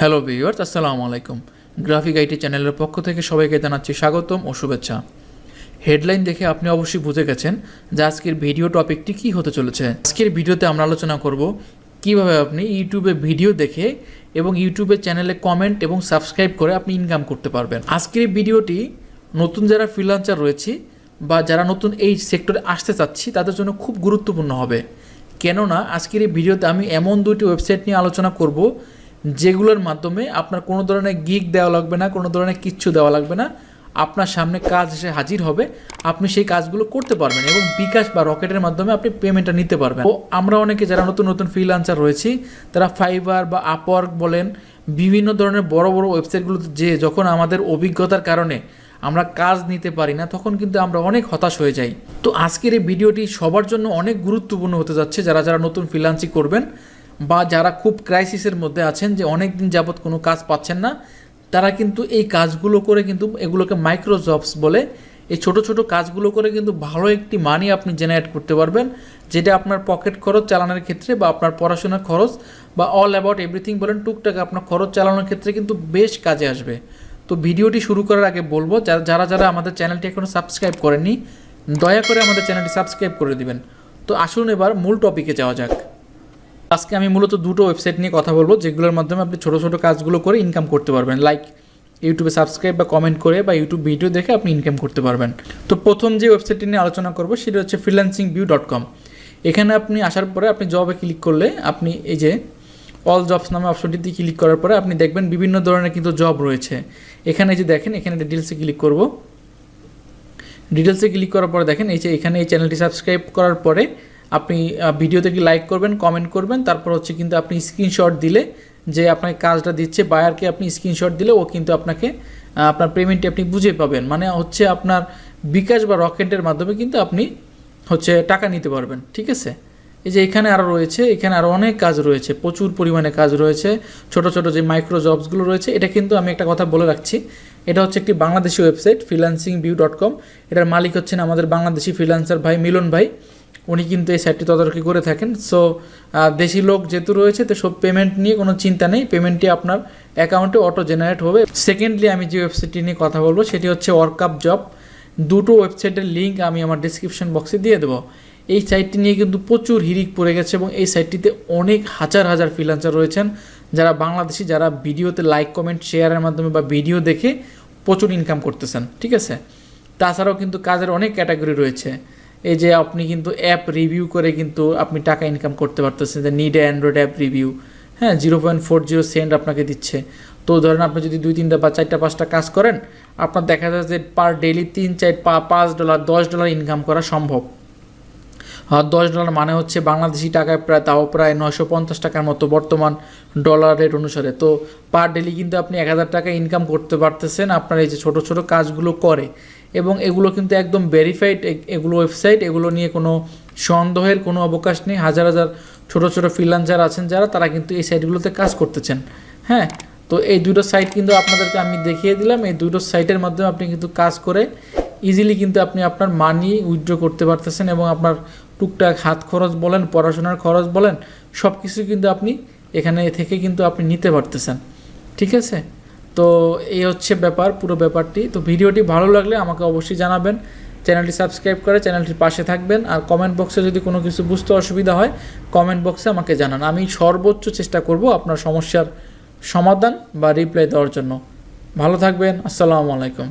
Hello viewers, আসসালামু আলাইকুম। Graphic IT চ্যানেলের পক্ষ থেকে সবাইকে জানাচ্ছি স্বাগতম ও শুভেচ্ছা। হেডলাইন দেখে আপনি অবশ্যই বুঝে গেছেন যে আজকের ভিডিও টপিকটি কী হতে চলেছে। আজকের ভিডিওতে আমরা আলোচনা করব কিভাবে আপনি ইউটিউবে ভিডিও দেখে এবং ইউটিউবের চ্যানেলে কমেন্ট এবং সাবস্ক্রাইব করে আপনি ইনকাম করতে পারবেন। আজকের এই ভিডিওটি নতুন যারা ফ্রিল্যান্সার রয়েছে বা যারা নতুন এই সেক্টরে আসতে চাচ্ছি তাদের জন্য খুব গুরুত্বপূর্ণ হবে। কেননা আজকের এই ভিডিওতে আমি এমন দুটি ওয়েবসাইট নিয়ে আলোচনা করব যেগুলোর মাধ্যমে আপনার কোনো ধরনের গিগ দেওয়া লাগবে না, কোনো ধরনের কিচ্ছু দেওয়া লাগবে না, আপনার সামনে কাজ এসে হাজির হবে, আপনি সেই কাজগুলো করতে পারবেন এবং বিকাশ বা রকেটের মাধ্যমে আপনি পেমেন্টটা নিতে পারবেন। তো আমরা অনেকে যারা নতুন নতুন ফ্রিল্যান্সার রয়েছি তারা ফাইবার বা আপওয়ার্ক বলেন বিভিন্ন ধরনের বড় বড় ওয়েবসাইটগুলোতে যে যখন আমাদের অভিজ্ঞতার কারণে আমরা কাজ নিতে পারি না তখন কিন্তু আমরা অনেক হতাশ হয়ে যাই। তো আজকের এই ভিডিওটি সবার জন্য অনেক গুরুত্বপূর্ণ হতে যাচ্ছে যারা যারা নতুন ফ্রিল্যান্সিং করবেন বা যারা খুব ক্রাইসিসের মধ্যে আছেন যে অনেক দিন যাবৎ কোনো কাজ পাচ্ছেন না, তারা কিন্তু এই কাজগুলো করে কিন্তু এগুলোকে মাইক্রো জবস বলে, এই ছোট ছোট কাজগুলো করে কিন্তু ভালো একটি মানি আপনি জেনারেট করতে পারবেন, যেটা আপনার পকেট খরচ চালানোর ক্ষেত্রে বা আপনার পড়াশোনার খরচ বা অল অ্যাবাউট এভরিথিং বলেন টুকটাক আপনার খরচ চালানোর ক্ষেত্রে কিন্তু বেশ কাজে আসবে। তো ভিডিওটি শুরু করার আগে বলবো যারা যারা আমাদের চ্যানেলটি এখনও সাবস্ক্রাইব করেননি দয়া করে আমাদের চ্যানেলটি সাবস্ক্রাইব করে দিবেন। তো আসুন এবার মূল টপিকে যাওয়া যাক। আজকে আমি মূলত দুটো ওয়েবসাইট নিয়ে কথা বলবো যেগুলোর মাধ্যমে আপনি ছোটো ছোটো কাজগুলো করে ইনকাম করতে পারবেন, লাইক ইউটিউবে সাবস্ক্রাইব বা কমেন্ট করে বা ইউটিউব ভিডিও দেখে আপনি ইনকাম করতে পারবেন। তো প্রথম যে ওয়েবসাইটটি নিয়ে আলোচনা করবো সেটা হচ্ছে freelancingview.com। এখানে আপনি আসার পরে আপনি জবে ক্লিক করলে আপনি এই যে অল জবস নামে অপশনটিতে ক্লিক করার পরে আপনি দেখবেন বিভিন্ন ধরনের কিন্তু জব রয়েছে। এখানে যে দেখেন এখানে ডিটেলসে ক্লিক করব। ডিটেলসে ক্লিক করার পরে দেখেন এই যে এখানে এই চ্যানেলটি সাবস্ক্রাইব করার পরে আপনি ভিডিওতে কি লাইক করবেন, কমেন্ট করবেন, তারপর হচ্ছে কিন্তু আপনি স্ক্রিনশট দিলে যে আপনাকে কাজটা দিচ্ছে বায়ারকে আপনি স্ক্রিনশট দিলে ও কিন্তু আপনাকে আপনার পেমেন্টটি আপনি বুঝে পাবেন, মানে হচ্ছে আপনার বিকাশ বা রকেটের মাধ্যমে কিন্তু আপনি হচ্ছে টাকা নিতে পারবেন। ঠিক আছে, এই যে এখানে আরও রয়েছে, এখানে আরও অনেক কাজ রয়েছে, প্রচুর পরিমাণে কাজ রয়েছে, ছোট ছোট যে মাইক্রো জবসগুলো রয়েছে। এটা কিন্তু আমি একটা কথা বলে রাখছি, এটা হচ্ছে একটি বাংলাদেশি ওয়েবসাইট freelancingview.com। এটার মালিক হচ্ছেন আমাদের বাংলাদেশি ফ্রিল্যান্সার ভাই মিলন ভাই, উনি কিন্তু এই সাইটটি তদারকি করে থাকেন। সো দেশি লোক যেহেতু রয়েছে তো সব পেমেন্ট নিয়ে কোনো চিন্তা নেই, পেমেন্টটি আপনার অ্যাকাউন্টে অটো জেনারেট হবে। সেকেন্ডলি আমি যে ওয়েবসাইটটি নিয়ে কথা বলবো সেটি হচ্ছে ওয়ার্কআপ জব। দুটো ওয়েবসাইটের লিঙ্ক আমি আমার ডিসক্রিপশন বক্সে দিয়ে দেবো। এই সাইটটি নিয়ে কিন্তু প্রচুর হিরিক পড়ে গেছে এবং এই সাইটটিতে অনেক হাজার হাজার ফ্রিল্যান্সার রয়েছেন যারা বাংলাদেশি, যারা ভিডিওতে লাইক কমেন্ট শেয়ারের মাধ্যমে বা ভিডিও দেখে প্রচুর ইনকাম করতেছেন। ঠিক আছে, তাছাড়াও কিন্তু কাজের অনেক ক্যাটাগরি রয়েছে। এই যে আপনি কিন্তু অ্যাপ রিভিউ করে কিন্তু আপনি টাকা ইনকাম করতে পারতেছেন, যে নিড অ্যান্ড্রয়েড অ্যাপ রিভিউ, হ্যাঁ 0.40 সেন্ট আপনাকে দিচ্ছে। তো ধরেন আপনি যদি 2-3টা বা 4টা-5টা কাজ করেন আপনার দেখা যায় যে পার ডেইলি $3-4-5 $10 ইনকাম করা সম্ভব। $10 মানে হচ্ছে বাংলাদেশি টাকায় প্রায় তাও প্রায় 950 টাকার মতো বর্তমান ডলার রেট অনুসারে। তো পার ডেলি কিন্তু আপনি 1000 টাকা ইনকাম করতে পারতেছেন আপনার এই যে ছোটো ছোটো কাজগুলো করে, এবং এগুলো কিন্তু একদম ভেরিফাইড এগুলো ওয়েবসাইট, এগুলো নিয়ে কোনো সন্দেহের কোনো অবকাশ নেই। হাজার হাজার ছোটো ছোটো ফ্রিল্যান্সার আছেন যারা তারা কিন্তু এই সাইটগুলোতে কাজ করতেছেন। হ্যাঁ, তো এই দুটো সাইট কিন্তু আপনাদেরকে আমি দেখিয়ে দিলাম। এই দুটো সাইটের মাধ্যমে আপনি কিন্তু কাজ করে ইজিলি কিন্তু আপনি আপনার মানি উইথড্র করতে পারতেছেন এবং আপনার টুকটাক হাত খরচ বলেন, পড়াশোনার খরচ বলেন, সব কিছু কিন্তু আপনি এখানে থেকে কিন্তু আপনি নিতে পারতেছেন। ঠিক আছে, তো এই হচ্ছে ব্যাপার, পুরো ব্যাপারটি। তো ভিডিওটি ভালো লাগলে আমাকে অবশ্যই জানাবেন, চ্যানেলটি সাবস্ক্রাইব করে চ্যানেলটির পাশে থাকবেন, আর কমেন্ট বক্সে যদি কোনো কিছু বুঝতে অসুবিধা হয় কমেন্ট বক্সে আমাকে জানান, আমি সর্বোচ্চ চেষ্টা করব আপনার সমস্যার সমাধান বা রিপ্লাই দেওয়ার জন্য। ভালো থাকবেন, আসসালামু আলাইকুম।